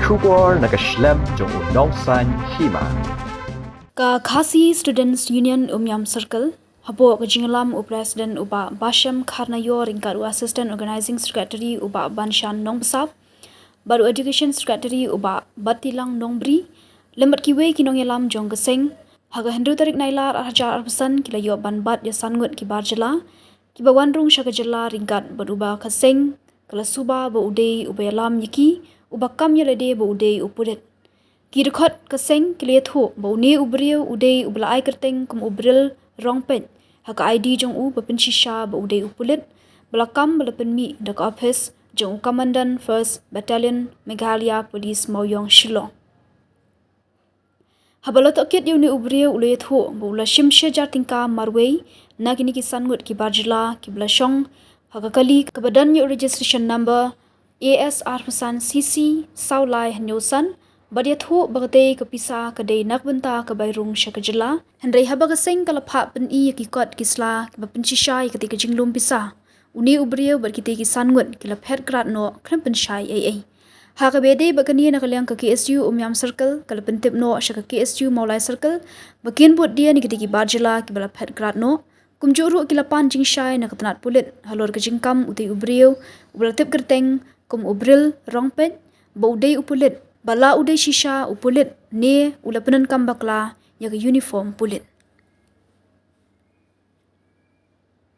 Shubor nakaslem jong unongsan Hima. Ka Khasi Students Union Umyam Circle, Habo ka Ïalam President uba Basham Kharnayor ingkaru Assistant Organizing Secretary uba Banshan Nongsap, baru Education Secretary uba Batilang Nongbri, lembat kiwe kinong Ïalam jong geseng, haga Hendru tarik nailar arhajar arpesan kila yo banbat ya sangut ki Jylla, ki bawan Rung syaka Jylla ringkat beruba keseng, kala suba ba udei uba Ïalam Ïaki, uba kam Ïalade ba udei Pulit. Ki rekod keseng kila thu ba uni Briew udei ubla ai kerteng kum ubril rong pet, haka ID jong u ba pensisha ba udei Pulit, belakam bala penmi dak office jong Commandant 1st Battalion Meghalaya Police Mauyong Shillong. Habala takit yu ni Briew ule thu ba ula Shim jar tingka Marwei na kini kisan ngut ki Jylla ki blashong haka kali kebadan yu registration number ASR pesan CC Saulai Hanyosan badia thu bagate kepisa kedai nak benta ke Rung syaka Jylla hendrai haba keseng kala pha pen I ki kot kisla ke pensisha ketika jinglum pisa uni Briew berkite kisan ngut kila phet grat no krim pensyai ai. Haka bede bakani nak liang ke KSU Umyam Circle kala pentip no syaka KSU Maulai Circle bakin buat dia ni ketika Jylla ki bala phet grat no kumjuru kila pan jingshai nak tenat Pulit halor ke jingkam utai Briew ubla tip kerteng kum ubril rongpet baudei Pulit bala udai shisha Pulit ne ula penan kam bakla ya ke uniform Pulit.